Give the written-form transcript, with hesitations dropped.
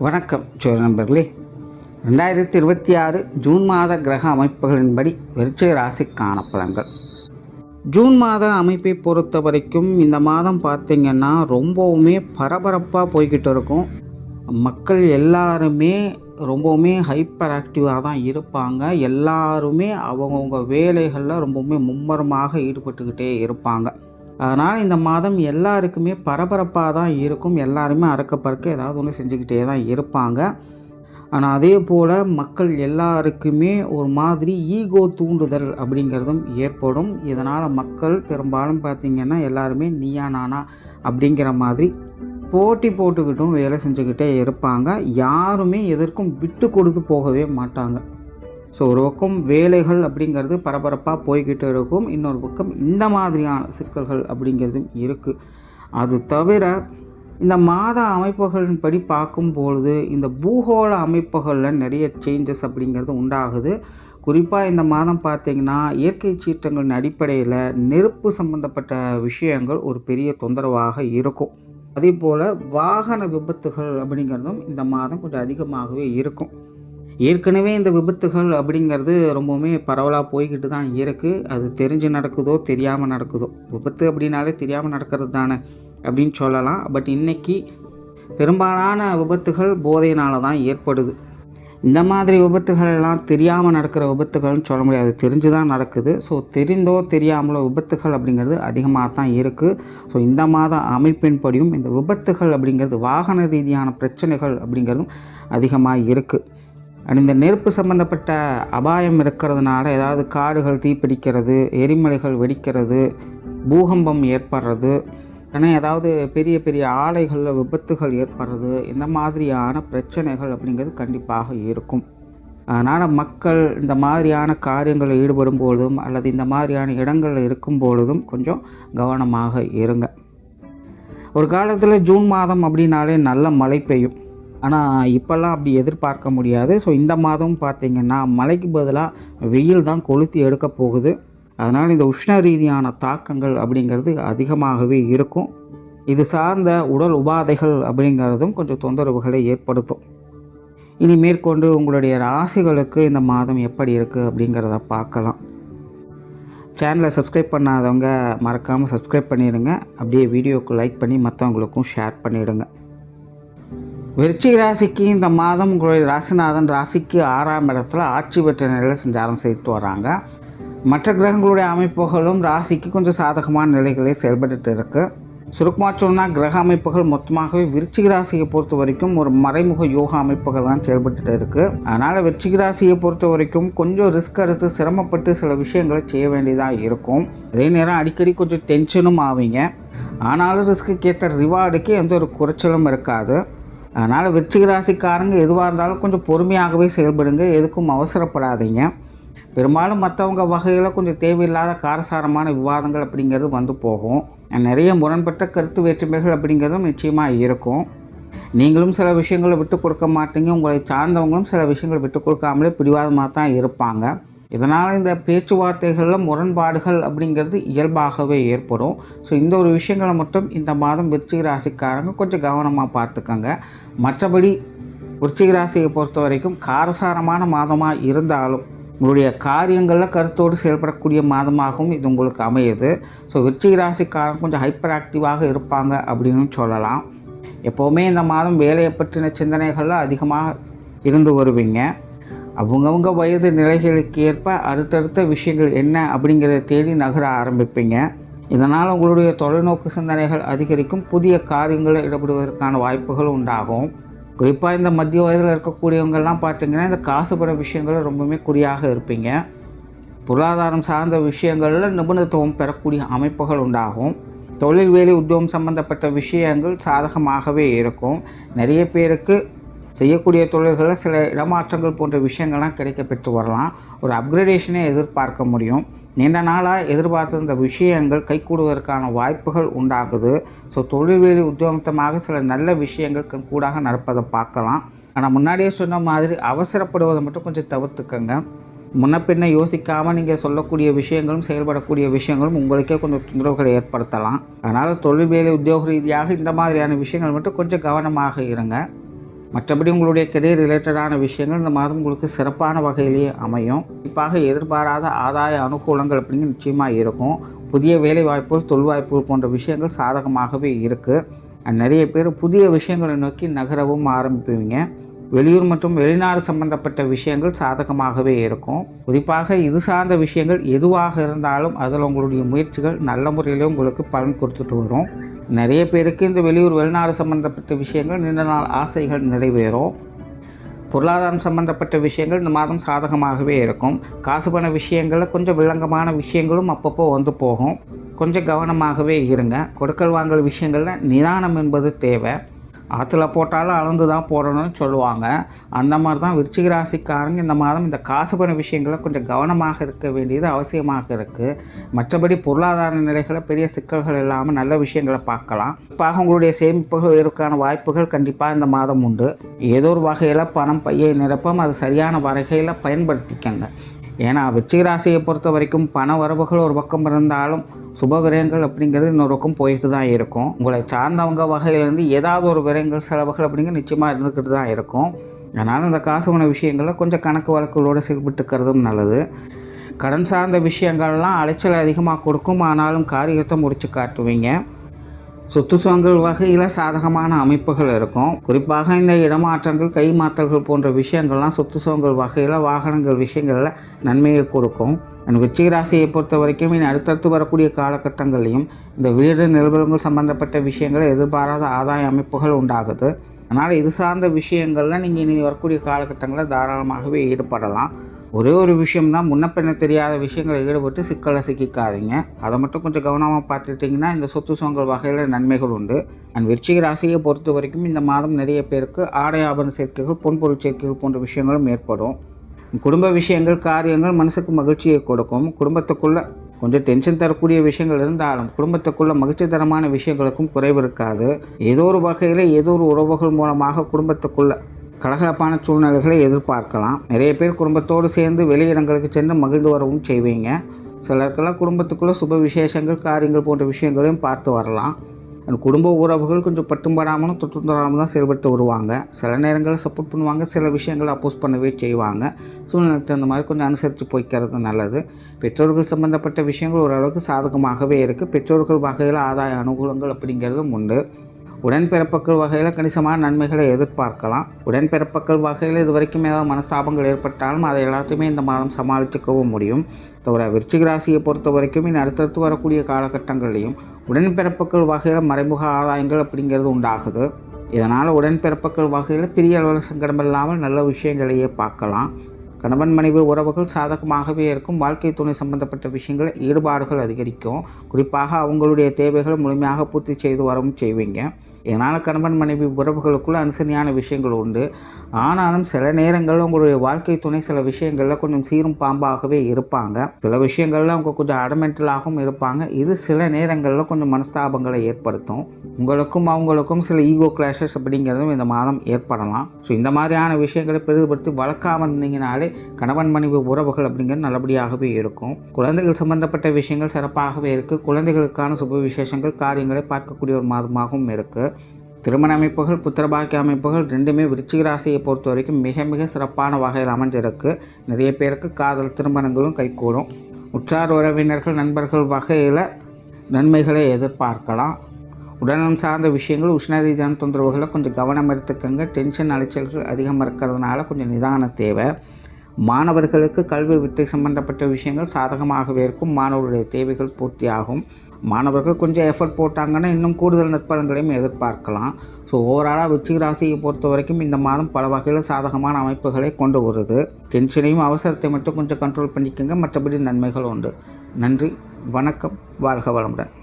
வணக்கம் நண்பர்களே. 2026 ஜூன் மாத கிரக அமைப்புகளின்படி விருச்சிக ராசிக்கான பலன்கள். ஜூன் மாத அமைப்பை பொறுத்த வரைக்கும் இந்த மாதம் பார்த்திங்கன்னா ரொம்பவுமே பரபரப்பாக போய்கிட்டு இருக்கும். மக்கள் எல்லாருமே ரொம்பவுமே ஹைப்பர் ஆக்டிவாக தான் இருப்பாங்க. எல்லாருமே அவங்கவுங்க வேலைகளில் ரொம்பவுமே மும்மரமாக ஈடுபட்டுக்கிட்டே இருப்பாங்க. அதனால் இந்த மாதம் எல்லாருக்குமே பரபரப்பாக தான் இருக்கும். எல்லாருமே அறக்க பறக்க ஏதாவது ஒன்று செஞ்சுக்கிட்டே தான் இருப்பாங்க. ஆனால் அதே போல் மக்கள் எல்லாருக்குமே ஒரு மாதிரி ஈகோ தூண்டுதல் அப்படிங்கிறதும் ஏற்படும். இதனால் மக்கள் பெரும்பாலும் பார்த்திங்கன்னா எல்லாருமே நீயா நானா அப்படிங்கிற மாதிரி போட்டி போட்டுக்கிட்டும் வேலை செஞ்சுக்கிட்டே இருப்பாங்க. யாருமே எதற்கும் விட்டு கொடுத்து போகவே மாட்டாங்க. ஸோ ஒரு பக்கம் வேலைகள் அப்படிங்கிறது பரபரப்பாக போய்கிட்டு இருக்கும். இன்னொரு பக்கம் இந்த மாதிரியான சிக்கல்கள் அப்படிங்கிறதும் இருக்குது. அது தவிர இந்த மாத அமைப்புகளின்படி பார்க்கும்பொழுது இந்த பூகோள அமைப்புகளில் நிறைய சேஞ்சஸ் அப்படிங்கிறது உண்டாகுது. குறிப்பாக இந்த மாதம் பார்த்திங்கன்னா இயற்கை சீற்றங்களின் அடிப்படையில் நெருப்பு சம்பந்தப்பட்ட விஷயங்கள் ஒரு பெரிய தொந்தரவாக இருக்கும். அதே போல் வாகன விபத்துகள் அப்படிங்கிறதும் இந்த மாதம் கொஞ்சம் அதிகமாகவே இருக்கும். ஏற்கனவே இந்த விபத்துகள் அப்படிங்கிறது ரொம்பவுமே பரவலாக போய்கிட்டு தான் இருக்குது. அது தெரிஞ்சு நடக்குதோ தெரியாமல் நடக்குதோ, விபத்து அப்படின்னாலே தெரியாமல் நடக்கிறது தானே அப்படின்னு சொல்லலாம். பட் இன்றைக்கி பெரும்பாலான விபத்துகள் போதையினால தான் ஏற்படுது. இந்த மாதிரி விபத்துகள் எல்லாம் தெரியாமல் நடக்கிற விபத்துகள்னு சொல்ல முடியாது, தெரிஞ்சு தான் நடக்குது. ஸோ தெரிந்தோ தெரியாமலோ விபத்துகள் அப்படிங்கிறது அதிகமாக தான் இருக்குது. ஸோ இந்த மாத அமைப்பின்படியும் இந்த விபத்துகள் அப்படிங்கிறது வாகன ரீதியான பிரச்சனைகள் அப்படிங்கிறதும் அதிகமாக இருக்குது. இந்த நெருப்பு சம்பந்தப்பட்ட அபாயம் இருக்கிறதுனால ஏதாவது காடுகள் தீப்பிடிக்கிறது, எரிமலைகள் வெடிக்கிறது, பூகம்பம் ஏற்படுறது, ஆனால் ஏதாவது பெரிய பெரிய ஆலைகளில் விபத்துகள் ஏற்படுறது, இந்த மாதிரியான பிரச்சனைகள் அப்படிங்கிறது கண்டிப்பாக இருக்கும். அதனால் மக்கள் இந்த மாதிரியான காரியங்களில் ஈடுபடும் பொழுதும் அல்லது இந்த மாதிரியான இடங்களில் இருக்கும் பொழுதும் கொஞ்சம் கவனமாக இருங்க. ஒரு காலத்தில் ஜூன் மாதம் அப்படின்னாலே நல்ல மழை பெய்யும். ஆனால் இப்போல்லாம் அப்படி எதிர்பார்க்க முடியாது. ஸோ இந்த மாதம் பார்த்திங்கன்னா மழைக்கு பதிலாக வெயில் தான் கொளுத்தி எடுக்க போகுது. அதனால் இந்த உஷ்ண ரீதியான தாக்கங்கள் அப்படிங்கிறது அதிகமாகவே இருக்கும். இது சார்ந்த உடல் உபாதைகள் அப்படிங்கிறதும் கொஞ்சம் தொந்தரவுகளை ஏற்படுத்தும். இனி மேற்கொண்டு உங்களுடைய ராசிகளுக்கு இந்த மாதம் எப்படி இருக்குது அப்படிங்கிறத பார்க்கலாம். சேனலை சப்ஸ்கிரைப் பண்ணாதவங்க மறக்காமல் சப்ஸ்கிரைப் பண்ணிடுங்க. அப்படியே வீடியோவுக்கு லைக் பண்ணி மற்றவங்களுக்கும் ஷேர் பண்ணிவிடுங்க. விருச்சிக ராசிக்கு இந்த மாதம் உங்களுடைய ராசிநாதன் ராசிக்கு 6ஆம் இடத்துல ஆட்சி பெற்ற நிலையில் சஞ்சாரம் செய்து வராங்க. மற்ற கிரகங்களுடைய அமைப்புகளும் ராசிக்கு கொஞ்சம் சாதகமான நிலைகளே செயல்பட்டு இருக்குது. சுருக்கமாக சொன்னால் கிரக அமைப்புகள் மொத்தமாகவே விருச்சிக ராசியை பொறுத்த வரைக்கும் ஒரு மறைமுக யோகா அமைப்புகள் தான் செயல்பட்டு இருக்குது. அதனால் விருச்சிக ராசியை பொறுத்த வரைக்கும் கொஞ்சம் ரிஸ்க் எடுத்து சிரமப்பட்டு சில விஷயங்களை செய்ய வேண்டியதாக இருக்கும். அதே நேரம் அடிக்கடி கொஞ்சம் டென்ஷனும் ஆவீங்க. ஆனாலும் ரிஸ்க்கு ஏற்ற ரிவார்டுக்கு எந்த ஒரு குறைச்சலும் இருக்காது. அதனால் விருச்சிக ராசிக்காரங்க எதுவாக இருந்தாலும் கொஞ்சம் பொறுமையாகவே செயல்படுங்க, எதுக்கும் அவசரப்படாதீங்க. பெரும்பாலும் மற்றவங்க வகையில் கொஞ்சம் தேவையில்லாத காரசாரமான விவாதங்கள் அப்படிங்கிறது வந்து போகும். நிறைய முரண்பட்ட கருத்து வேற்றுமைகள் அப்படிங்கிறதும் நிச்சயமாக இருக்கும். நீங்களும் சில விஷயங்களை விட்டு கொடுக்க மாட்டீங்க, உங்களை சார்ந்தவங்களும் சில விஷயங்களை விட்டு கொடுக்காமலே பிடிவாதமாக தான் இருப்பாங்க. இதனால் இந்த பேச்சுவார்த்தைகளில் முரண்பாடுகள் அப்படிங்கிறது இயல்பாகவே ஏற்படும். ஸோ இந்த ஒரு விஷயங்களை மட்டும் இந்த மாதம் விருச்சிக ராசிக்காரங்க கொஞ்சம் கவனமாக பார்த்துக்கங்க. மற்றபடி விருச்சிக ராசியை பொறுத்த வரைக்கும் காரசாரமான மாதமாக இருந்தாலும் உங்களுடைய காரியங்களில் கருத்தோடு செயல்படக்கூடிய மாதமாகவும் இது உங்களுக்கு அமையுது. ஸோ விருச்சிக ராசிக்காரங்க கொஞ்சம் ஹைப்பர் ஆக்டிவாக இருப்பாங்க அப்படின்னு சொல்லலாம். எப்போவுமே இந்த மாதம் வேலையை பற்றின சிந்தனைகளில் அதிகமாக இருந்து வருவீங்க. அவங்கவுங்க வயது நிலைகளுக்கு ஏற்ப அடுத்தடுத்த விஷயங்கள் என்ன அப்படிங்கிறத தேடி நகர ஆரம்பிப்பீங்க. இதனால் உங்களுடைய தொலைநோக்கு சிந்தனைகள் அதிகரிக்கும். புதிய காரியங்களில் ஈடுபடுவதற்கான வாய்ப்புகள் உண்டாகும். குறிப்பாக இந்த மத்திய வயதில் இருக்கக்கூடியவங்கள்லாம் பார்த்திங்கன்னா இந்த காசு பட விஷயங்கள் ரொம்பவுமே குறியாக இருப்பீங்க. பொருளாதாரம் சார்ந்த விஷயங்களில் நிபுணத்துவம் பெறக்கூடிய அமைப்புகள் உண்டாகும். தொழில் வேலை உத்தியோகம் சம்பந்தப்பட்ட விஷயங்கள் சாதகமாகவே இருக்கும். நிறைய பேருக்கு செய்யக்கூடிய தொழில்களில் சில இடமாற்றங்கள் போன்ற விஷயங்கள்லாம் கிடைக்க பெற்று வரலாம். ஒரு அப்கிரேடேஷனை எதிர்பார்க்க முடியும். நீண்ட நாளாக எதிர்பார்த்த இந்த விஷயங்கள் கைகூடுவதற்கான வாய்ப்புகள் உண்டாகுது. ஸோ தொழில் வேலை உத்தியோகமாக சில நல்ல விஷயங்கள் கூடாக நடப்பதை பார்க்கலாம். ஆனால் முன்னாடியே சொன்ன மாதிரி அவசரப்படுவதை மட்டும் கொஞ்சம் தவிர்த்துக்கங்க. முன்ன பின்ன யோசிக்காமல் நீங்கள் சொல்லக்கூடிய விஷயங்களும் செயல்படக்கூடிய விஷயங்களும் உங்களுக்கே கொஞ்சம் தொந்தரவுகளை ஏற்படுத்தலாம். அதனால் தொழில் வேலை உத்தியோக ரீதியாக இந்த மாதிரியான விஷயங்கள் மட்டும் கொஞ்சம் கவனமாக இருங்க. மற்றபடி உங்களுடைய கெரியர் ரிலேட்டடான விஷயங்கள் இந்த மாதம் உங்களுக்கு சிறப்பான வகையிலேயே அமையும். குறிப்பாக எதிர்பாராத ஆதாய அனுகூலங்கள் அப்படிங்கிறது நிச்சயமாக இருக்கும். புதிய வேலை வாய்ப்புகள், தொழில் வாய்ப்புகள் போன்ற விஷயங்கள் சாதகமாகவே இருக்குது. நிறைய பேர் புதிய விஷயங்களை நோக்கி நகரவும் ஆரம்பிப்பீங்க. வெளியூர் மற்றும் வெளிநாடு சம்பந்தப்பட்ட விஷயங்கள் சாதகமாகவே இருக்கும். குறிப்பாக இது சார்ந்த விஷயங்கள் எதுவாக இருந்தாலும் அதில் உங்களுடைய முயற்சிகள் நல்ல முறையிலே உங்களுக்கு பலன் கொடுத்துட்டு வரும். நிறைய பேருக்கு இந்த வெளியூர் வெளிநாடு சம்பந்தப்பட்ட விஷயங்கள் நீண்ட நாள் ஆசைகள் நிறைவேறும். பொருளாதாரம் சம்பந்தப்பட்ட விஷயங்கள் இந்த மாதம் சாதகமாகவே இருக்கும். காசு பண விஷயங்களில் கொஞ்சம் வில்லங்கமான விஷயங்களும் அப்பப்போ வந்து போகும். கொஞ்சம் கவனமாகவே இருங்க. கொடுக்கல் வாங்கல் விஷயங்களில் நிதானம் என்பது தேவை. ஆற்றுல போட்டாலும் அளந்து தான் போடணும்னு சொல்லுவாங்க. அந்த மாதிரி தான் விருச்சிக ராசிக்காரங்க இந்த மாதம் இந்த காசு பண விஷயங்களில் கொஞ்சம் கவனமாக இருக்க வேண்டியது அவசியமாக இருக்குது. மற்றபடி பொருளாதார நிலைகளை பெரிய சிக்கல்கள் இல்லாமல் நல்ல விஷயங்களை பார்க்கலாம். குறிப்பாக உங்களுடைய சேமிப்புகள் உயர்வுக்கான வாய்ப்புகள் கண்டிப்பாக இந்த மாதம் உண்டு. ஏதோ ஒரு வகையில் பணம் பையை நிரப்பம் அது சரியான வகையில் பயன்படுத்திக்கங்க. ஏன்னா விருச்சிக ராசியை பொறுத்த வரைக்கும் பண வரவுகள் ஒரு பக்கம் இருந்தாலும் சுப விரயங்கள் அப்படிங்கிறது இன்னொரு பக்கம் போயிட்டு தான் இருக்கும். உங்களை சார்ந்தவங்க வகையிலேருந்து ஏதாவது ஒரு விரயங்கள் செலவுகள் அப்படிங்கிறது நிச்சயமாக இருந்துக்கிட்டு தான் இருக்கும். அதனால் இந்த காசு பண விஷயங்களில் கொஞ்சம் கணக்கு வழக்குகளோடு செயல்பட்டுக்கிறதும் நல்லது. கடன் சார்ந்த விஷயங்கள்லாம் அலைச்சல் அதிகமாக கொடுக்கும். ஆனாலும் காரியத்தை முடித்து காட்டுவீங்க. சொத்து சுகங்கள் வகையில் சாதகமான அமைப்புகள் இருக்கும். குறிப்பாக இந்த இடமாற்றங்கள், கைமாற்றல்கள் போன்ற விஷயங்கள்லாம் சொத்து சுகங்கள் வகையில் வாகனங்கள் விஷயங்களில் நன்மையை கொடுக்கும். விருச்சிக ராசியை பொறுத்த வரைக்கும் இனி அடுத்தடுத்து வரக்கூடிய காலகட்டங்களையும் இந்த வீடு நிலவரங்கள் சம்பந்தப்பட்ட விஷயங்கள் எதிர்பாராத ஆதாய அமைப்புகள் உண்டாகுது. அதனால் இது சார்ந்த விஷயங்களில் நீங்கள் இனி வரக்கூடிய காலகட்டங்களில் தாராளமாகவே ஈடுபடலாம். ஒரே ஒரு விஷயம்தான், முன்னப்பின்ன தெரியாத விஷயங்களை ஈடுபட்டு சிக்கலை சிக்கிக்காதீங்க. அதை மட்டும் கொஞ்சம் கவனமாக பார்த்துட்டிங்கன்னா இந்த சொத்து சுகங்கள் வகையில் நன்மைகள் உண்டு. விருச்சிக ராசியை பொறுத்த வரைக்கும் இந்த மாதம் நிறைய பேருக்கு ஆடை ஆபரண சேர்க்கைகள், பொன்பொருள் சேர்க்கைகள் போன்ற விஷயங்களும் ஏற்படும். குடும்ப விஷயங்கள், காரியங்கள் மனசுக்கு மகிழ்ச்சியை கொடுக்கும். குடும்பத்துக்குள்ளே கொஞ்சம் டென்ஷன் தரக்கூடிய விஷயங்கள் இருந்தாலும் குடும்பத்துக்குள்ளே மகிழ்ச்சி தரமான விஷயங்களுக்கும் குறைவு இருக்காது. ஏதோ ஒரு வகையில் ஏதோ ஒரு உறவுகள் மூலமாக குடும்பத்துக்குள்ளே கலகலப்பான சூழ்நிலைகளை எதிர்பார்க்கலாம். நிறைய பேர் குடும்பத்தோடு சேர்ந்து வெளியிடங்களுக்கு சென்று மகிழ்ந்து வரவும் செய்வீங்க. சிலருக்கெல்லாம் குடும்பத்துக்குள்ளே சுப விசேஷங்கள், காரியங்கள் போன்ற விஷயங்களையும் பார்த்து வரலாம். குடும்ப உறவுகள் கொஞ்சம் பட்டும்படாமலும் தொட்டுத்தராமலும் தான் செயல்பட்டு வருவாங்க. சில நேரங்களில் சப்போர்ட் பண்ணுவாங்க, சில விஷயங்களை அப்போஸ் பண்ணவே செய்வாங்க. சூழ்நிலைக்கு தகுந்த மாதிரி கொஞ்சம் அனுசரித்து போய்க்கிறது நல்லது. பெற்றோர்கள் சம்பந்தப்பட்ட விஷயங்கள் ஓரளவுக்கு சாதகமாகவே இருக்குது. பெற்றோர்கள் வகையில் ஆதாய அனுகூலங்கள் அப்படிங்கிறதும் உண்டு. உடன்பிறப்புகள் வகையில் கணிசமான நன்மைகளை எதிர்பார்க்கலாம். உடன்பிறப்புகள் வகையில் இது வரைக்கும் ஏதாவது மனஸ்தாபங்கள் ஏற்பட்டாலும் அதை எல்லாத்தையுமே இந்த மாதம் சமாளித்துக்கவும் முடியும். தவிர விருச்சிக ராசியை பொறுத்த வரைக்கும் இனி அடுத்தடுத்து வரக்கூடிய காலகட்டங்களையும் உடன்பிறப்புகள் வகையில் மறைமுக ஆதாயங்கள் அப்படிங்கிறது உண்டாகுது. இதனால் உடன்பிறப்புகள் வகையில் பெரிய அளவில் சங்கடம் இல்லாமல் நல்ல விஷயங்களையே பார்க்கலாம். கணவன் மனைவி உறவுகள் சாதகமாகவே இருக்கும். வாழ்க்கை துணை சம்பந்தப்பட்ட விஷயங்கள் ஈடுபாடுகள் அதிகரிக்கும். குறிப்பாக அவங்களுடைய தேவைகளை முழுமையாக பூர்த்தி செய்து வரவும் செய்வீங்க. இதனால் கணவன் மனைவி உறவுகளுக்குள்ள அனுசரணையான விஷயங்கள் உண்டு. ஆனாலும் சில நேரங்களில் உங்களுடைய வாழ்க்கை துணை சில விஷயங்களில் கொஞ்சம் சீரும் பாம்பாகவே இருப்பாங்க. சில விஷயங்களில் அவங்க கொஞ்சம் அடமெண்டலாகவும் இருப்பாங்க. இது சில நேரங்களில் கொஞ்சம் மனஸ்தாபங்களை ஏற்படுத்தும். உங்களுக்கும் அவங்களுக்கும் சில ஈகோ கிளாஷஸ் அப்படிங்கிறதும் இந்த மாதம் ஏற்படலாம். ஸோ இந்த மாதிரியான விஷயங்களை பெரிதுபடுத்தி வளர்க்காமல் இருந்தீங்கனாலே கணவன் மனைவி உறவுகள் அப்படிங்கிறது நல்லபடியாகவே இருக்கும். குழந்தைகள் சம்பந்தப்பட்ட விஷயங்கள் சிறப்பாகவே இருக்குது. குழந்தைகளுக்கான சுப விசேஷங்கள், காரியங்களை பார்க்கக்கூடிய ஒரு மாதமாகவும் இருக்குது. திருமண அமைப்புகள், புத்திரபாக்கிய அமைப்புகள் ரெண்டுமே விருச்சிக ராசியை பொறுத்த வரைக்கும் மிக மிக சிறப்பான வகையில் அமைஞ்சிருக்கு. நிறைய பேருக்கு காதல் திருமணங்களும் கைகூடும். உற்றார் உறவினர்கள், நண்பர்கள் வகையில் நன்மைகளை எதிர்பார்க்கலாம். உடல்நலம் சார்ந்த விஷயங்கள், உஷ்ண ரீதியான தொந்தரவுகளை கொஞ்சம் கவனம் எடுத்துக்கங்க. டென்ஷன் அலைச்சல்கள் அதிகமாக இருக்கிறதுனால கொஞ்சம் நிதான தேவை. மாணவர்களுக்கு கல்வி வித்தை சம்பந்தப்பட்ட விஷயங்கள் சாதகமாகவே இருக்கும். மாணவர்களுடைய தேவைகள் பூர்த்தியாகும். மாணவர்கள் கொஞ்சம் எஃபர்ட் போட்டாங்கன்னா இன்னும் கூடுதல் நற்பலன்களையும் எதிர்பார்க்கலாம். ஸோ ஓவராலாக விருச்சிக ராசியை பொறுத்த வரைக்கும் இந்த மாதம் பல வகையில் சாதகமான அமைப்புகளை கொண்டு வருது. டென்ஷனையும் அவசரத்தை மட்டும் கொஞ்சம் கண்ட்ரோல் பண்ணிக்கோங்க. மற்றபடி நன்மைகள் உண்டு. நன்றி, வணக்கம், வாழ்க வளமுடன்.